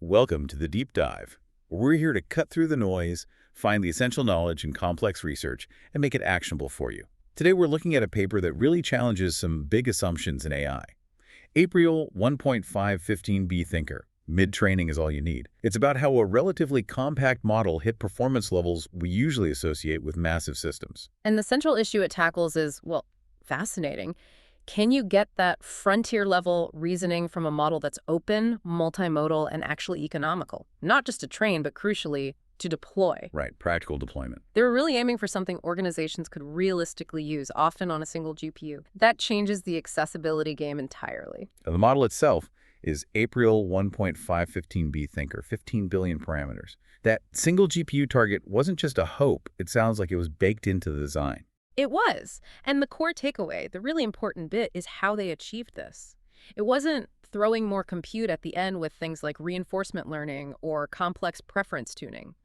Welcome to the Deep Dive, where we're here to cut through the noise, find the essential knowledge in complex research, and make it actionable for you. Today we're looking at a paper that really challenges some big assumptions in AI. Apriel-1.5-15b-Thinker. Mid-training is all you need. It's about how a relatively compact model hit performance levels we usually associate with massive systems. And the central issue it tackles is, well, fascinating. Can you get that frontier-level reasoning from a model that's open, multimodal, and actually economical? Not just to train, but crucially, to deploy. Right, practical deployment. They were really aiming for something organizations could realistically use, often on a single GPU. That changes the accessibility game entirely. Now, the model itself is Apriel-1.5-15b-Thinker, 15 billion parameters. That single GPU target wasn't just a hope. It sounds like it was baked into the design. It was. And the core takeaway, the really important bit, is how they achieved this. It wasn't throwing more compute at the end with things like reinforcement learning or complex preference tuning.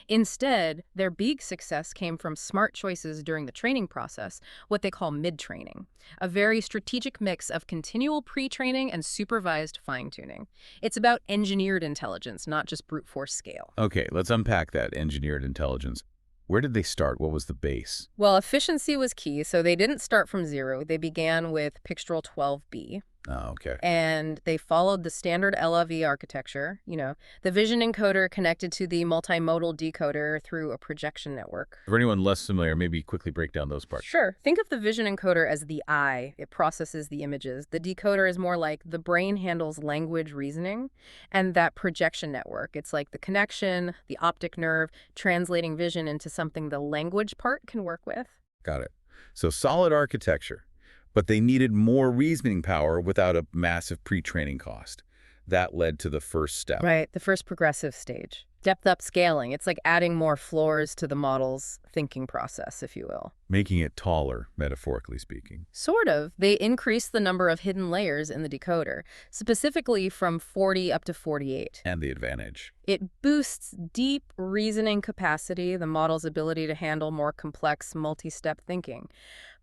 Instead, their big success came from smart choices during the training process, what they call mid-training, a very strategic mix of continual pre-training and supervised fine-tuning. It's about engineered intelligence, not just brute force scale. Okay, let's unpack that engineered intelligence. Where did they start? What was the base? Well, efficiency was key, so they didn't start from zero. They began with Pixtral-12b. Oh, okay. And they followed the standard LLV architecture, the vision encoder connected to the multimodal decoder through a projection network. For anyone less familiar, maybe quickly break down those parts. Sure. Think of the vision encoder as the eye. It processes the images. The decoder is more like the brain handles language reasoning. And that projection network, it's like the connection, the optic nerve, translating vision into something the language part can work with. Got it. So solid architecture. But they needed more reasoning power without a massive pre-training cost. That led to the first step. Right, the first progressive stage. Depth upscaling. It's like adding more floors to the model's thinking process, if you will. Making it taller, metaphorically speaking. Sort of. They increased the number of hidden layers in the decoder, specifically from 40 up to 48. And the advantage. It boosts deep reasoning capacity, the model's ability to handle more complex multi-step thinking.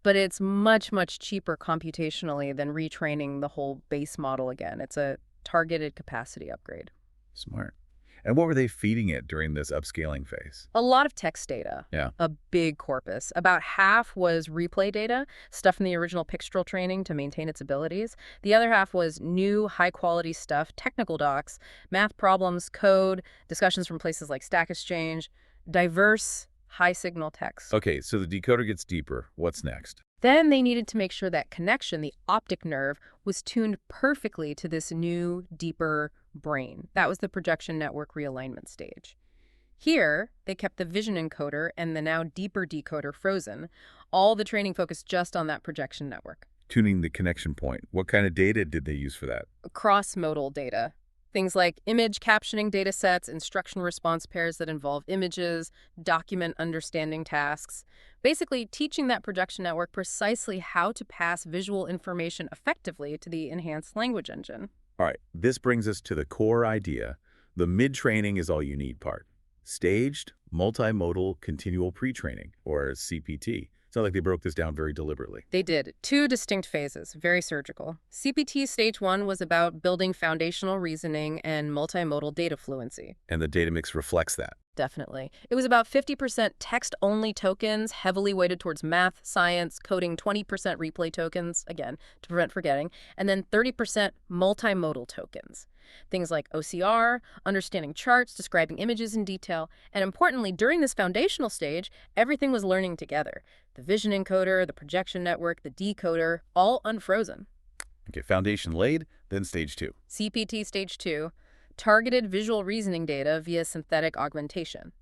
But it's much, much cheaper computationally than retraining the whole base model again. It's a targeted capacity upgrade. Smart. And what were they feeding it during this upscaling phase? A lot of text data. Yeah. A big corpus. About half was replay data, stuff from the original Pixtral training to maintain its abilities. The other half was new, high-quality stuff, technical docs, math problems, code, discussions from places like Stack Exchange, diverse, high-signal text. Okay, so the decoder gets deeper. What's next? Then they needed to make sure that connection, the optic nerve, was tuned perfectly to this new, deeper brain. That was the projection network realignment stage. Here, they kept the vision encoder and the now deeper decoder frozen. All the training focused just on that projection network. Tuning the connection point. What kind of data did they use for that? Cross-modal data. Things like image captioning data sets, instruction response pairs that involve images, document understanding tasks. Basically, teaching that projection network precisely how to pass visual information effectively to the enhanced language engine. All right, this brings us to the core idea. The mid-training is all you need part. Staged, multimodal, continual pre-training, or CPT. Sounds like they broke this down very deliberately. They did. Two distinct phases, very surgical. CPT Stage 1 was about building foundational reasoning and multimodal data fluency. And the data mix reflects that. Definitely. It was about 50% text-only tokens, heavily weighted towards math, science, coding, 20% replay tokens, again, to prevent forgetting, and then 30% multimodal tokens. Things like OCR, understanding charts, describing images in detail, and importantly, during this foundational stage, everything was learning together. The vision encoder, the projection network, the decoder, all unfrozen. Okay, foundation laid, then stage 2. CPT Stage 2. Targeted visual reasoning data via synthetic augmentation.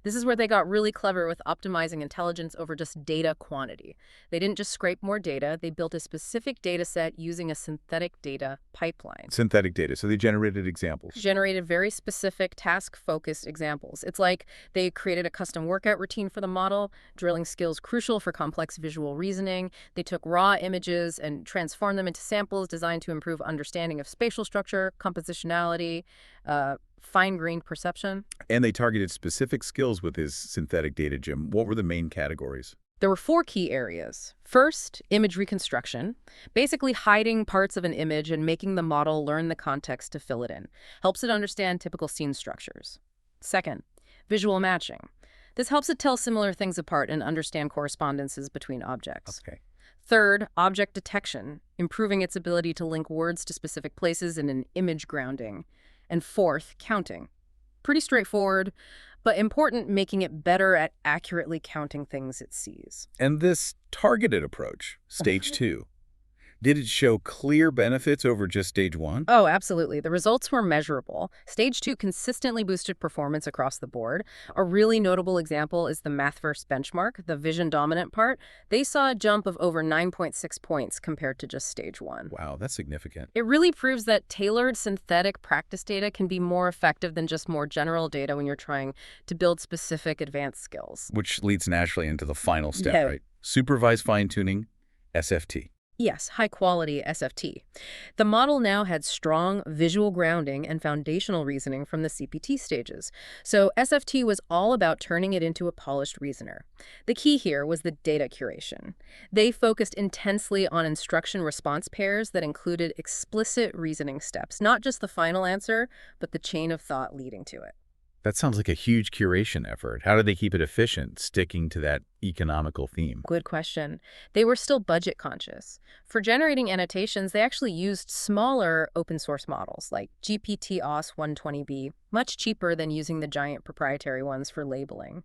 This is where they got really clever with optimizing intelligence over just data quantity. They didn't just scrape more data, they built a specific data set using a synthetic data pipeline. Synthetic data, so they generated examples. Generated very specific task-focused examples. It's like they created a custom workout routine for the model, drilling skills crucial for complex visual reasoning. They took raw images and transformed them into samples designed to improve understanding of spatial structure, compositionality, fine-grained perception. And they targeted specific skills with his synthetic data, Jim. What were the main categories? There were four key areas. First, image reconstruction, basically hiding parts of an image and making the model learn the context to fill it in. Helps it understand typical scene structures. Second, visual matching. This helps it tell similar things apart and understand correspondences between objects. Okay. Third, object detection, improving its ability to link words to specific places in an image grounding. And fourth, counting. Pretty straightforward, but important, making it better at accurately counting things it sees. And this targeted approach, stage 2, did it show clear benefits over just stage 1? Oh, absolutely. The results were measurable. Stage 2 consistently boosted performance across the board. A really notable example is the MathVerse benchmark, the vision dominant part. They saw a jump of over 9.6 points compared to just stage 1. Wow, that's significant. It really proves that tailored synthetic practice data can be more effective than just more general data when you're trying to build specific advanced skills. Which leads naturally into the final step, Yeah. right? Supervised fine-tuning, SFT. Yes, high-quality SFT. The model now had strong visual grounding and foundational reasoning from the CPT stages. So SFT was all about turning it into a polished reasoner. The key here was the data curation. They focused intensely on instruction-response pairs that included explicit reasoning steps, not just the final answer, but the chain of thought leading to it. That sounds like a huge curation effort. How did they keep it efficient, sticking to that economical theme? Good question. They were still budget conscious. For generating annotations, they actually used smaller open source models like GPT-OS 120b, much cheaper than using the giant proprietary ones for labeling.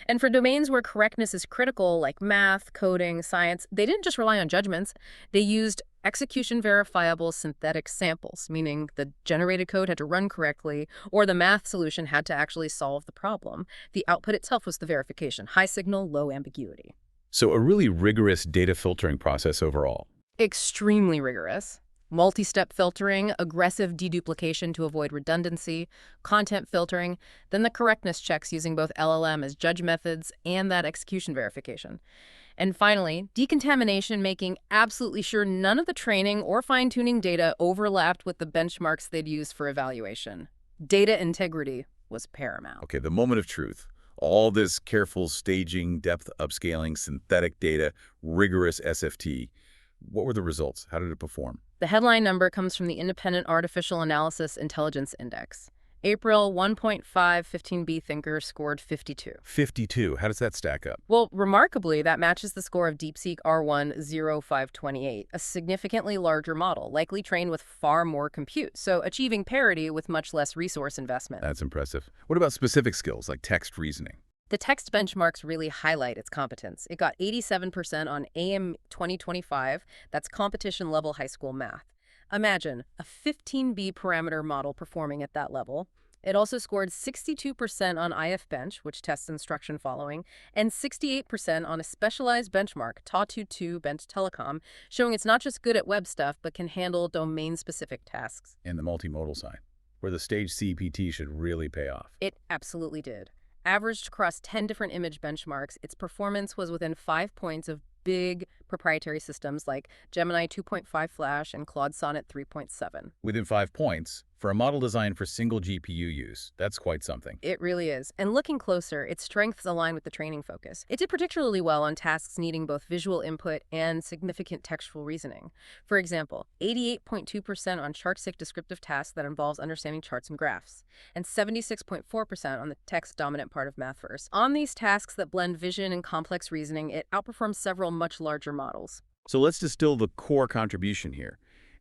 And for domains where correctness is critical, like math, coding, science, they didn't just rely on judgments. They used execution verifiable synthetic samples, meaning the generated code had to run correctly or the math solution had to actually solve the problem. The output itself was the verification, high signal, low ambiguity. So a really rigorous data filtering process overall. Extremely rigorous. Multi-step filtering, aggressive deduplication to avoid redundancy, content filtering, then the correctness checks using both LLM as judge methods and that execution verification. And finally, decontamination, making absolutely sure none of the training or fine-tuning data overlapped with the benchmarks they'd use for evaluation. Data integrity was paramount. Okay, the moment of truth. All this careful staging, depth upscaling, synthetic data, rigorous SFT. What were the results? How did it perform? The headline number comes from the Independent Artificial Analysis Intelligence Index. Apriel-1.5-15b-Thinker scored 52. 52. How does that stack up? Well, remarkably, that matches the score of DeepSeek R1-0528, a significantly larger model, likely trained with far more compute, so achieving parity with much less resource investment. That's impressive. What about specific skills like text reasoning? The text benchmarks really highlight its competence. It got 87% on AM 2025, that's competition-level high school math. Imagine a 15B parameter model performing at that level. It also scored 62% on IFBench, which tests instruction following, and 68% on a specialized benchmark, Ta22 Bench Telecom, showing it's not just good at web stuff, but can handle domain-specific tasks. And the multimodal side, where the stage CPT should really pay off. It absolutely did. Averaged across 10 different image benchmarks, its performance was within 5 points of big proprietary systems like Gemini 2.5 Flash and Claude Sonnet 3.7. Within 5 points, for a model designed for single GPU use, that's quite something. It really is. And looking closer, its strengths align with the training focus. It did particularly well on tasks needing both visual input and significant textual reasoning. For example, 88.2% on chart-seek descriptive tasks that involves understanding charts and graphs, and 76.4% on the text-dominant part of MathVerse. On these tasks that blend vision and complex reasoning, it outperforms several much larger models. So let's distill the core contribution here.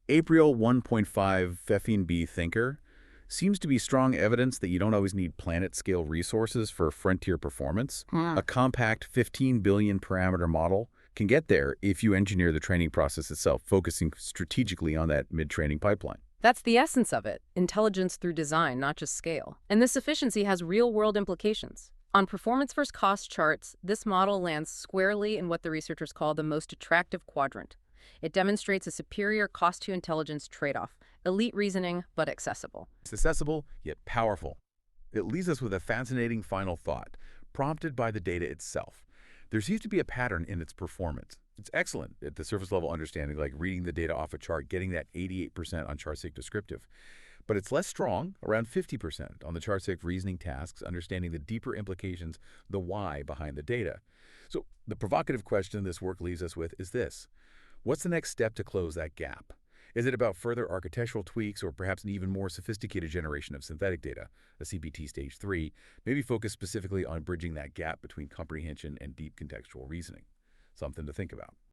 Apriel-1.5-15b-Thinker seems to be strong evidence that you don't always need planet-scale resources for frontier performance. A compact 15 billion parameter model can get there if you engineer the training process itself, focusing strategically on that mid-training pipeline. That's the essence of it, intelligence through design, not just scale. And this efficiency has real-world implications. On performance versus cost charts, this model lands squarely in what the researchers call the most attractive quadrant. It demonstrates a superior cost-to-intelligence trade-off, elite reasoning, but accessible. It's accessible, yet powerful. It leaves us with a fascinating final thought, prompted by the data itself. There seems to be a pattern in its performance. It's excellent at the surface-level understanding, like reading the data off a chart, getting that 88% on chart-seek descriptive. but it's less strong, around 50%, on the chart's reasoning tasks, understanding the deeper implications, the why behind the data. So the provocative question this work leaves us with is this. What's the next step to close that gap? Is it about further architectural tweaks or perhaps an even more sophisticated generation of synthetic data, a CBT Stage 3, maybe focused specifically on bridging that gap between comprehension and deep contextual reasoning? Something to think about.